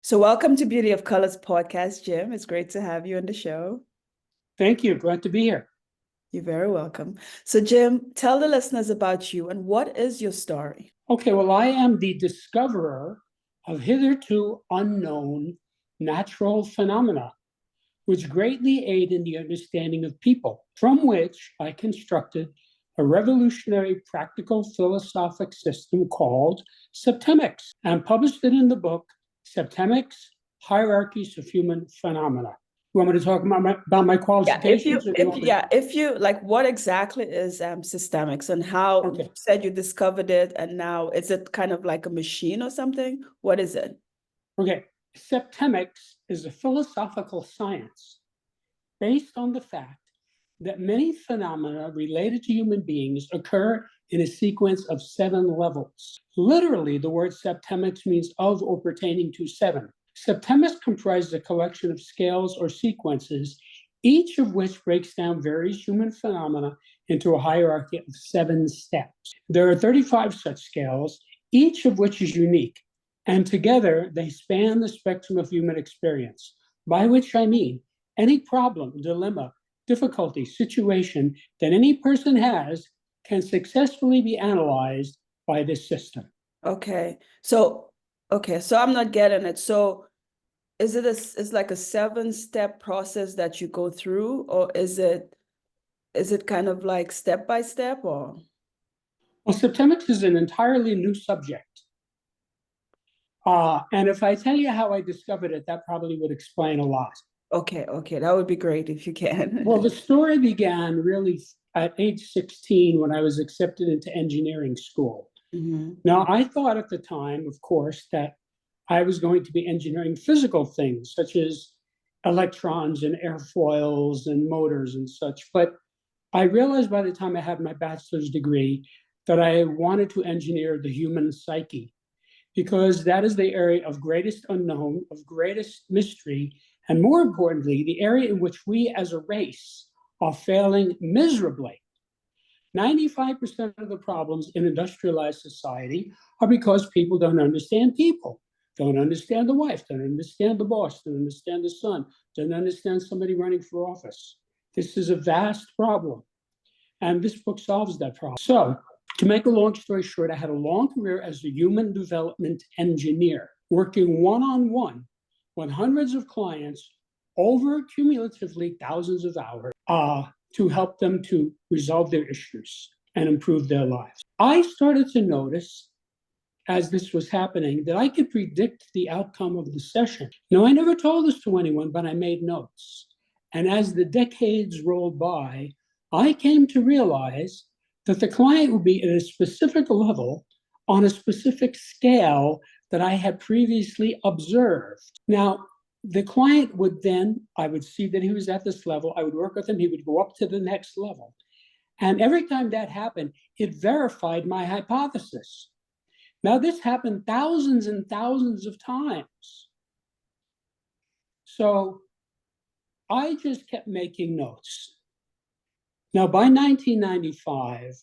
So welcome to Beauty of Colors podcast, Jim. It's great to have you on the show. Thank you. Glad to be here. You're very welcome. So Jim, tell the listeners about you and what is your story? Okay, well, I am the discoverer of hitherto unknown natural phenomena, which greatly aid in the understanding of people, from which I constructed a revolutionary practical philosophic system called Septemics and published it in the book Septemics, Hierarchies of Human Phenomena. You want me to talk about my qualifications? If you like, what exactly is systemics and how Okay. you said you discovered it, and now is it kind of like a machine or something? What is it? Okay. Septemics is a philosophical science based on the fact that many phenomena related to human beings occur in a sequence of 7 levels. Literally, the word septemics means of or pertaining to 7. Septemics comprises a collection of scales or sequences, each of which breaks down various human phenomena into a hierarchy of 7 steps. There are 35 such scales, each of which is unique, and together they span the spectrum of human experience, by which I mean any problem, dilemma, difficulty, situation that any person has can successfully be analyzed by this system. Okay. So I'm not getting it. So it's like a 7-step process that you go through, or is it kind of like step by step, or? Well, septemics is an entirely new subject. And if I tell you how I discovered it, that probably would explain a lot. Okay, that would be great if you can. Well, the story began really at age 16 when I was accepted into engineering school. Mm-hmm. Now, I thought at the time, of course, that I was going to be engineering physical things such as electrons and airfoils and motors and such. But I realized by the time I had my bachelor's degree that I wanted to engineer the human psyche, because that is the area of greatest unknown, of greatest mystery, and more importantly, the area in which we as a race are failing miserably. 95% of the problems in industrialized society are because people don't understand people, don't understand the wife, don't understand the boss, don't understand the son, don't understand somebody running for office. This is a vast problem, and this book solves that problem. So, to make a long story short, I had a long career as a human development engineer, working one-on-one with hundreds of clients over cumulatively thousands of hours to help them to resolve their issues and improve their lives. I started to notice, as this was happening, that I could predict the outcome of the session. Now, I never told this to anyone, but I made notes. And as the decades rolled by, I came to realize that the client would be at a specific level on a specific scale that I had previously observed. Now, the client would then, I would see that he was at this level, I would work with him, he would go up to the next level. And every time that happened, it verified my hypothesis. Now, this happened thousands and thousands of times. So I just kept making notes. Now, by 1995,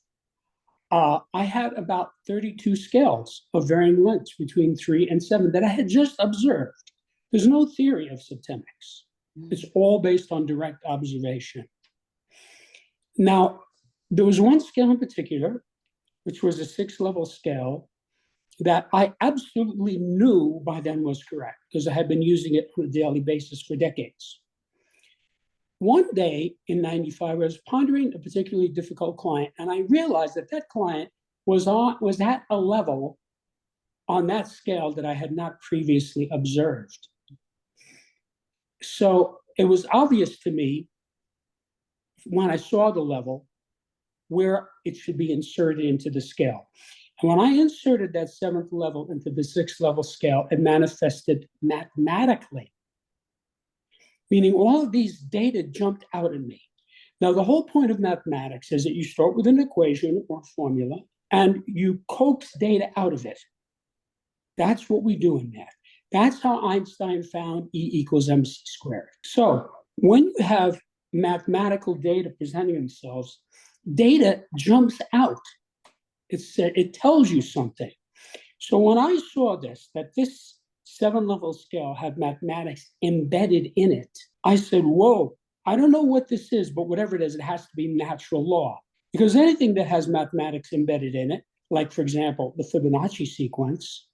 I had about 32 scales of varying lengths between 3 and 7 that I had just observed. There's no theory of septemics. It's all based on direct observation. Now, there was one scale in particular, which was a 6-level scale, that I absolutely knew by then was correct because I had been using it on a daily basis for decades. One day in 95, I was pondering a particularly difficult client, and I realized that that client was at a level on that scale that I had not previously observed. So it was obvious to me when I saw the level where it should be inserted into the scale. And when I inserted that 7th level into the 6th level scale, it manifested mathematically, meaning all of these data jumped out at me. Now, the whole point of mathematics is that you start with an equation or formula and you coax data out of it. That's what we do in math. That's how Einstein found E equals mc squared. So when you have mathematical data presenting themselves, data jumps out. It tells you something. So when I saw this, that this 7-level scale had mathematics embedded in it, I said, whoa, I don't know what this is, but whatever it is, it has to be natural law. Because anything that has mathematics embedded in it, like, for example, the Fibonacci sequence,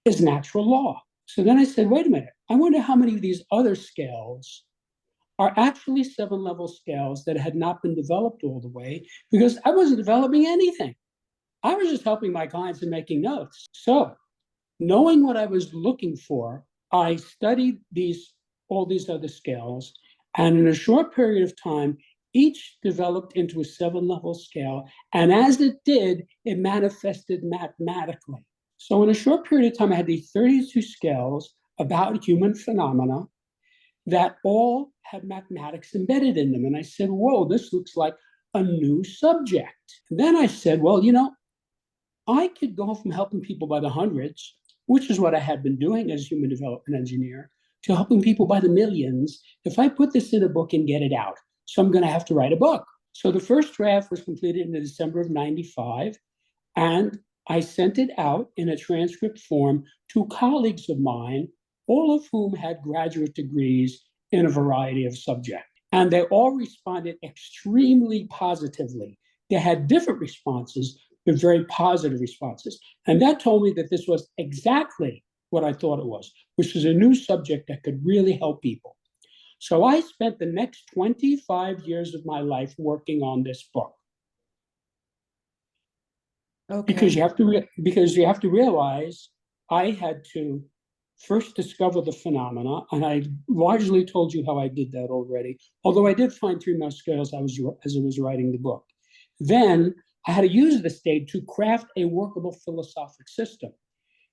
is natural law. So then I said, wait a minute, I wonder how many of these other scales are actually 7-level scales that had not been developed all the way, because I wasn't developing anything. I was just helping my clients and making notes. So knowing what I was looking for, I studied all these other scales, and in a short period of time, each developed into a 7-level scale. And as it did, it manifested mathematically. So in a short period of time, I had these 32 scales about human phenomena that all had mathematics embedded in them. And I said, whoa, this looks like a new subject. And then I said, well, I could go from helping people by the hundreds, which is what I had been doing as a human development engineer, to helping people by the millions if I put this in a book and get it out. So I'm going to have to write a book. So the first draft was completed in December of 95, and I sent it out in a transcript form to colleagues of mine, all of whom had graduate degrees in a variety of subjects. And they all responded extremely positively. They had different responses, but very positive responses. And that told me that this was exactly what I thought it was, which is a new subject that could really help people. So I spent the next 25 years of my life working on this book. Okay. Because you have to realize I had to first discover the phenomena, and I largely told you how I did that already, although I did find 3 more scales as I was writing the book. Then I had to use this data to craft a workable philosophic system.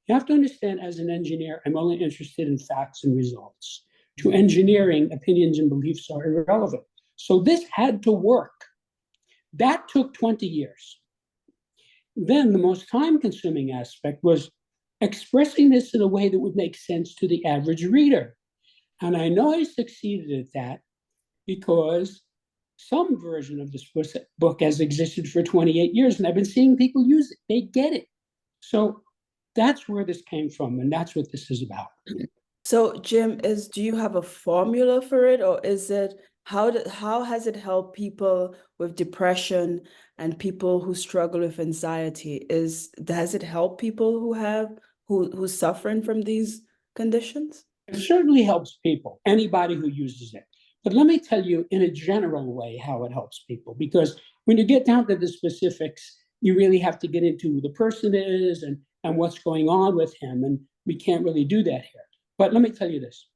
You have to understand, as an engineer, I'm only interested in facts and results. To engineering, opinions and beliefs are irrelevant. So this had to work. That took 20 years. Then the most time-consuming aspect was expressing this in a way that would make sense to the average reader. And I know I succeeded at that because some version of this book has existed for 28 years, and I've been seeing people use it. They get it. So that's where this came from, and that's what this is about. So Jim, do you have a formula for it, or is it how has it helped people with depression and people who struggle with anxiety? Does it help people who's suffering from these conditions? It certainly helps people, anybody who uses it. But let me tell you in a general way how it helps people, because when you get down to the specifics, you really have to get into who the person is and what's going on with him, and we can't really do that here. But let me tell you this.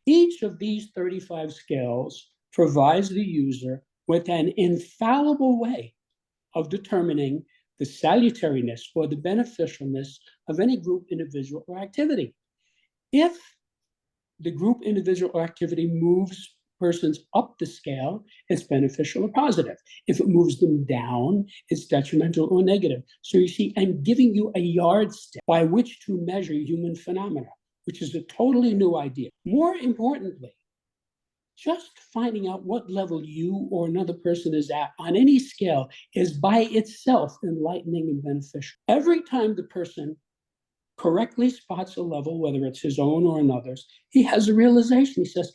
Each of these 35 scales provides the user with an infallible way of determining the salutariness or the beneficialness of any group, individual, or activity. If the group, individual, or activity moves persons up the scale, it's beneficial or positive. If it moves them down, it's detrimental or negative. So you see, I'm giving you a yardstick by which to measure human phenomena, which is a totally new idea. More importantly, just finding out what level you or another person is at on any scale is by itself enlightening and beneficial. Every time the person correctly spots a level, whether it's his own or another's, he has a realization. He says,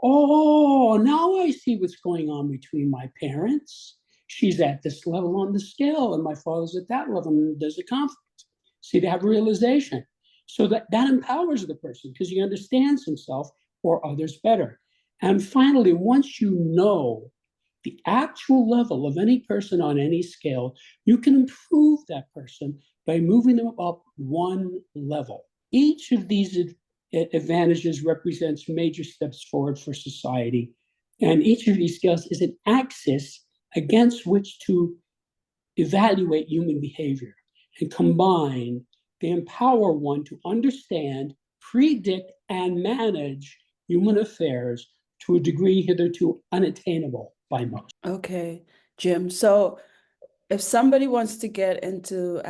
oh, now I see what's going on between my parents. She's at this level on the scale, and my father's at that level, and there's a conflict. See, they have a realization. So that empowers the person because he understands himself or others better. And finally, once you know the actual level of any person on any scale, you can improve that person by moving them up one level. Each of these advantages represents major steps forward for society. And each of these scales is an axis against which to evaluate human behavior and combine. They empower one to understand, predict, and manage human affairs to a degree hitherto unattainable by most. Okay, Jim. So if somebody wants to get into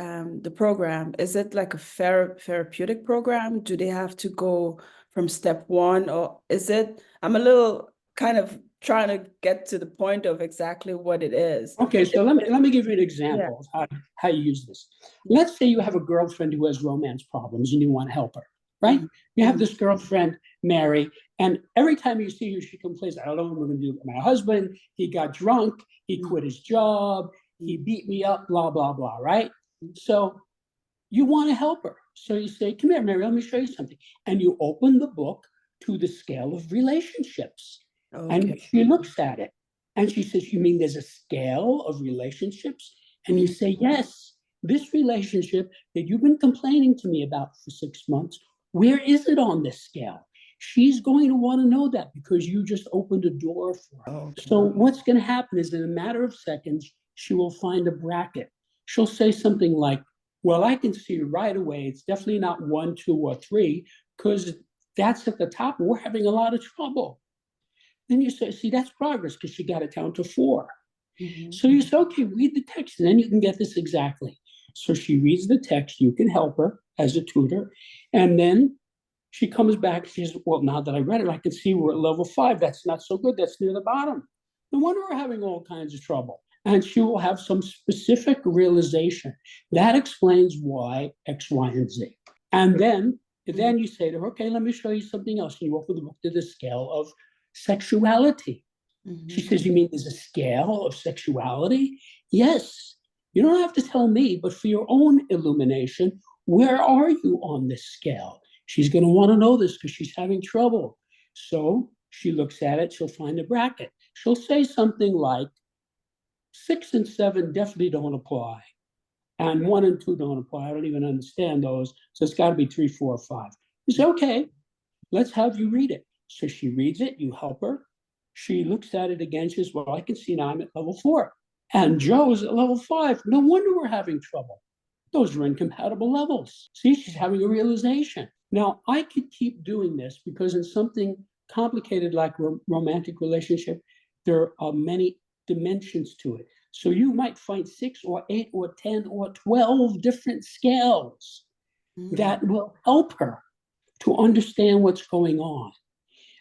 the program, is it like a therapeutic program? Do they have to go from step one, or is it? I'm a little kind of trying to get to the point of exactly what it is. Okay, so let me give you an example of how you use this. Let's say you have a girlfriend who has romance problems and you want to help her, right? Mhm. You have Mhm. this girlfriend, Mary, and every time you see her, she complains, I don't know what we're going to do with my husband. He got drunk. He Mhm. quit his job. He beat me up, blah, blah, blah, right? So you want to help her. So you say, come here, Mary, let me show you something. And you open the book to the scale of relationships. Okay. And she looks at it and she says, you mean there's a scale of relationships? And you Mhm. say, yes, this relationship that you've been complaining to me about for 6 months, where is it on this scale? She's going to want to know that because you just opened a door for her. Okay. So what's going to happen is in a matter of seconds, she will find a bracket. She'll say something like, well, I can see right away it's definitely not 1, 2, or 3, because that's at the top. We're having a lot of trouble. Then you say, see, that's progress because she got it down to 4. Mhm. So you say, okay, read the text, and then you can get this exactly. So she reads the text, you can help her as a tutor, and then she comes back, she says, well, now that I read it, I can see we're at level 5. That's not so good. That's near the bottom. No wonder we're having all kinds of trouble. And she will have some specific realization. That explains why X, Y, and Z. And then you say to her, okay, let me show you something else. And you open the book to the scale of sexuality. She Mhm. says, you mean there's a scale of sexuality? Yes. You don't have to tell me, but for your own illumination, where are you on this scale? She's going to want to know this because she's having trouble. So she looks at it, she'll find a bracket. She'll say something like 6 and 7 definitely don't apply. And 1 and 2 don't apply. I don't even understand those. So it's got to be 3, 4, 5. You say, okay, let's have you read it. So she reads it, you help her. She looks at it again. She says, well, I can see now I'm at level 4. And Joe's at level 5. No wonder we're having trouble. Those are incompatible levels. See, she's having a realization. Now, I could keep doing this because in something complicated like romantic relationship, there are many dimensions to it. So you might find 6 or 8 or 10 or 12 different scales Mhm. that will help her to understand what's going on.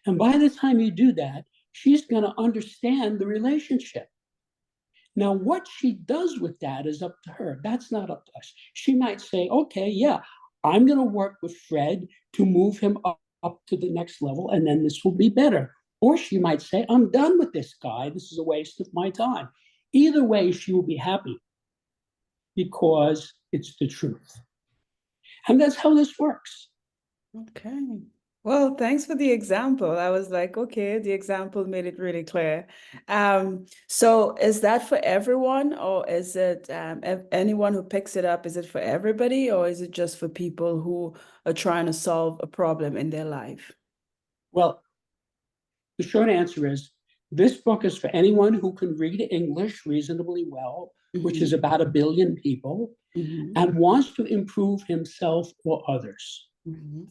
And by the time you do that, she's going to understand the relationship. Now, what she does with that is up to her. That's not up to us. She might say, okay, yeah, I'm going to work with Fred to move him up to the next level, and then this will be better. Or she might say, I'm done with this guy. This is a waste of my time. Either way, she will be happy because it's the truth. And that's how this works. Okay. Well, thanks for the example. I was like, okay, the example made it really clear. So is that for everyone, or is it anyone who picks it up, is it for everybody, or is it just for people who are trying to solve a problem in their life? Well, the short answer is this book is for anyone who can read English reasonably well, which is Mhm. about 1 billion people, Mhm. and wants to improve himself or others. Mhm.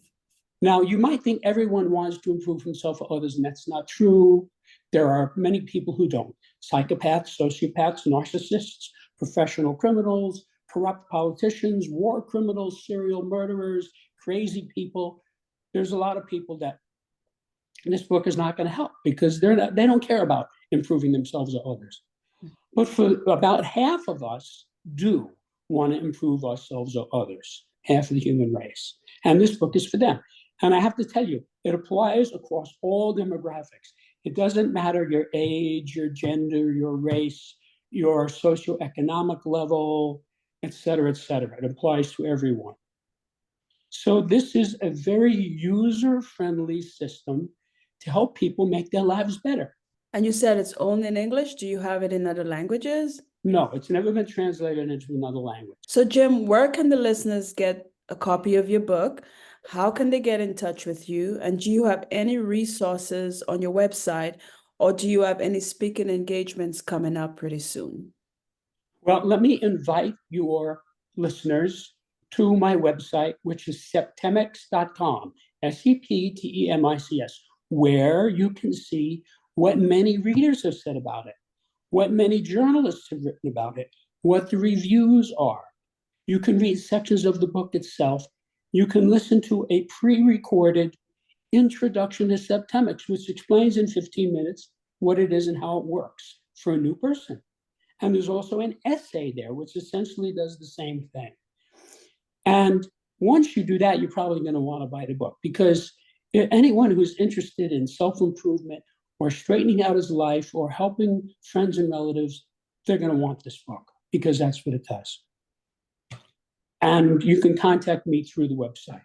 Now, you might think everyone wants to improve himself or others, and that's not true. There are many people who don't. Psychopaths, sociopaths, narcissists, professional criminals, corrupt politicians, war criminals, serial murderers, crazy people. There's a lot of people that this book is not going to help because they don't care about improving themselves or others. But for about half of us do want to improve ourselves or others, half of the human race. And this book is for them. And I have to tell you, it applies across all demographics. It doesn't matter your age, your gender, your race, your socioeconomic level, et cetera, et cetera. It applies to everyone. So this is a very user-friendly system to help people make their lives better. And you said it's only in English. Do you have it in other languages? No, it's never been translated into another language. So, Jim, where can the listeners get a copy of your book? How can they get in touch with you? And do you have any resources on your website, or do you have any speaking engagements coming up pretty soon? Well, let me invite your listeners to my website, which is septemics.com, Septemics, where you can see what many readers have said about it, what many journalists have written about it, what the reviews are. You can read sections of the book itself. You can listen to a pre-recorded introduction to Septemics, which explains in 15 minutes what it is and how it works for a new person. And there's also an essay there, which essentially does the same thing. And once you do that, you're probably going to want to buy the book, because anyone who's interested in self-improvement or straightening out his life or helping friends and relatives, they're going to want this book because that's what it does. And you can contact me through the website.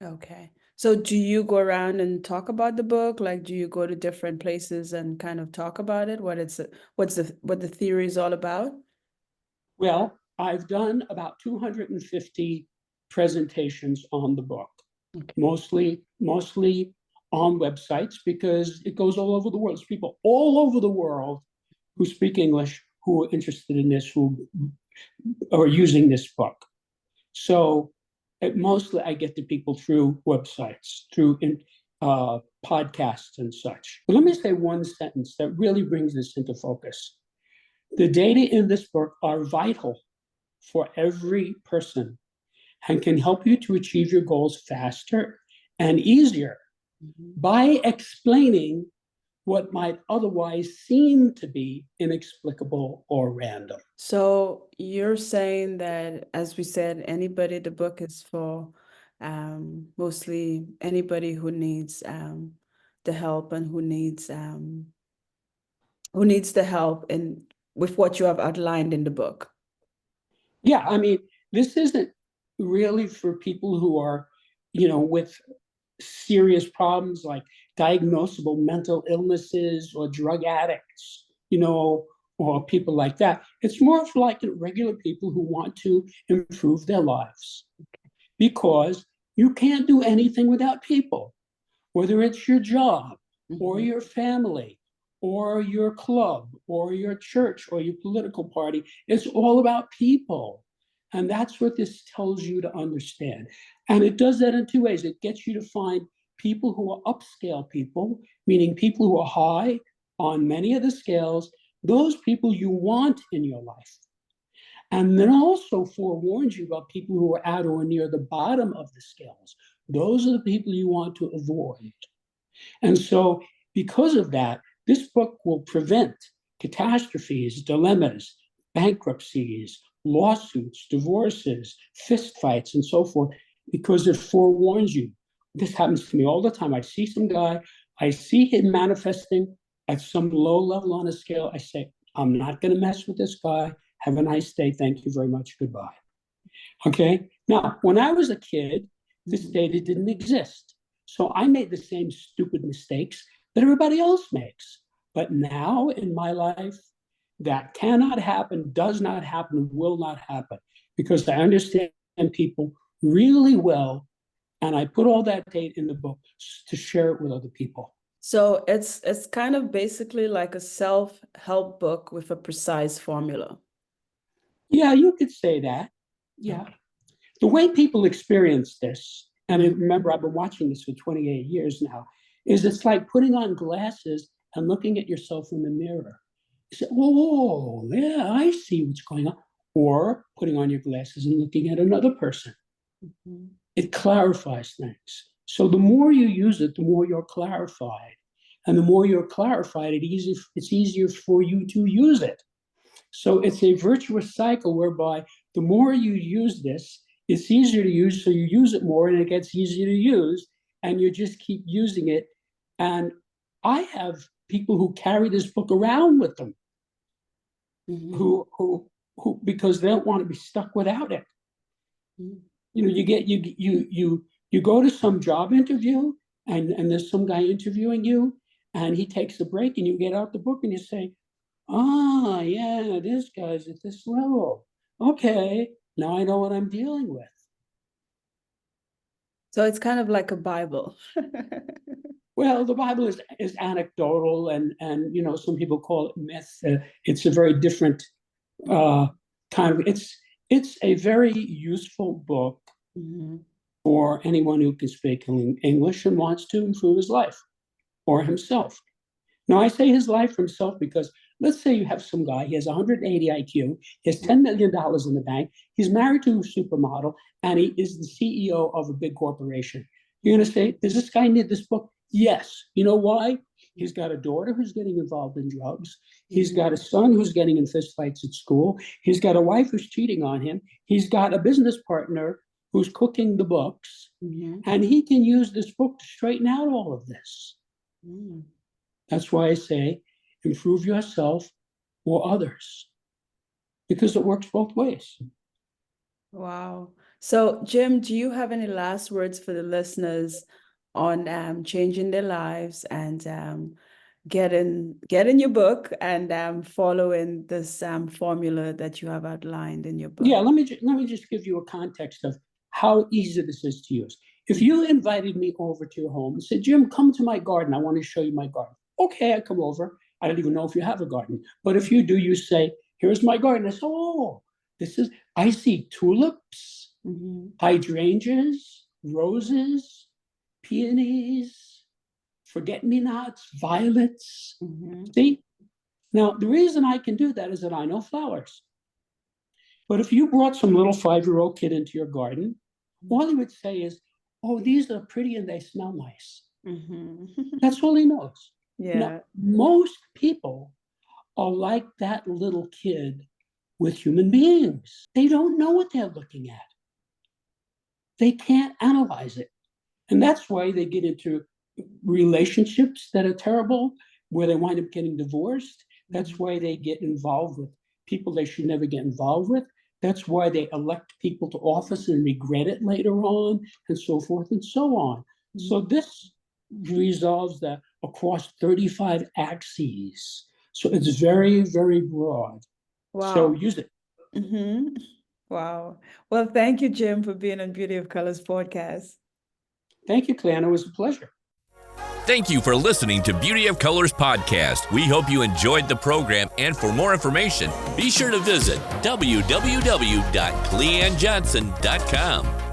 Okay. So do you go around and talk about the book? Like, do you go to different places and kind of talk about it? What the theory is all about? Well, I've done about 250 presentations on the book, Okay. mostly on websites, because it goes all over the world. There's people all over the world who speak English who are interested in this, who are using this book. So mostly I get to people through websites, through podcasts and such. But let me say one sentence that really brings this into focus. The data in this book are vital for every person and can help you to achieve your goals faster and easier by explaining what might otherwise seem to be inexplicable or random. So you're saying that, as we said, the book is for mostly anybody who needs the help and who needs the help in with what you have outlined in the book. Yeah, I mean, this isn't really for people who are, with serious problems like diagnosable mental illnesses or drug addicts, or people like that. It's more for like regular people who want to improve their lives, because you can't do anything without people, whether it's your job or your family or your club or your church or your political party. It's all about people. And that's what this tells you to understand. And it does that in two ways. It gets you to find people who are upscale people, meaning people who are high on many of the scales, those people you want in your life. And then also forewarns you about people who are at or near the bottom of the scales. Those are the people you want to avoid. And so, because of that, this book will prevent catastrophes, dilemmas, bankruptcies, lawsuits, divorces, fistfights, and so forth, because it forewarns you. This happens to me all the time. I see some guy, I see him manifesting at some low level on a scale. I say, I'm not going to mess with this guy. Have a nice day. Thank you very much. Goodbye. Okay. Now, when I was a kid, this data didn't exist. So I made the same stupid mistakes that everybody else makes. But now in my life, that cannot happen, does not happen, will not happen, because I understand people really well. And I put all that data in the book to share it with other people. So it's kind of basically like a self-help book with a precise formula. Yeah, you could say that. Yeah. The way people experience this, and remember, I've been watching this for 28 years now, is it's like putting on glasses and looking at yourself in the mirror. You say, oh, yeah, I see what's going on. Or putting on your glasses and looking at another person. It clarifies things. So the more you use it, the more you're clarified. And the more you're clarified, it's easier for you to use it. So it's a virtuous cycle whereby the more you use this, it's easier to use, so you use it more and it gets easier to use, and you just keep using it. And I have people who carry this book around with them, who because they don't want to be stuck without it. You go to some job interview, and there's some guy interviewing you, and he takes a break, and you get out the book and you say, ah, yeah, this guy's at this level. Okay, now I know what I'm dealing with. So it's kind of like a Bible. Well, the Bible is anecdotal, and some people call it myth. It's a very different kind of. It's a very useful book for anyone who can speak English and wants to improve his life or himself. Now, I say his life for himself because let's say you have some guy, he has 180 IQ, he has $10 million in the bank, he's married to a supermodel, and he is the CEO of a big corporation. You're going to say, does this guy need this book? Yes. You know why? He's got a daughter who's getting involved in drugs. He's got a son who's getting in fistfights at school. He's got a wife who's cheating on him. He's got a business partner who's cooking the books, Mhm. and he can use this book to straighten out all of this. Mm. That's why I say improve yourself or others, because it works both ways. Wow. So, Jim, do you have any last words for the listeners on changing their lives and getting your book and following this formula that you have outlined in your book? Yeah, let me just give you a context of how easy this is to use. If you invited me over to your home and said, Jim, come to my garden, I want to show you my garden. Okay, I come over. I don't even know if you have a garden. But if you do, you say, here's my garden. I say, oh, I see tulips, Mhm. hydrangeas, roses, peonies, forget-me-nots, violets. Mhm. See? Now, the reason I can do that is that I know flowers. But if you brought some little 5-year-old kid into your garden, all he would say is, oh, these are pretty and they smell nice. Mhm. That's all he knows. Now, Yeah. most people are like that little kid with human beings. They don't know what they're looking at. They can't analyze it. And that's why they get into relationships that are terrible, where they wind up getting divorced. That's why they get involved with people they should never get involved with. That's why they elect people to office and regret it later on, and so forth and so on. So this resolves that across 35 axes. So it's very, very broad. So Wow. use it. Hmm. Wow. Well, thank you, Jim, for being on Beauty of Colors podcast. Thank you, Cleanne. It was a pleasure. Thank you for listening to Beauty of Colors podcast. We hope you enjoyed the program, and for more information, be sure to visit www.cleannejohnson.com.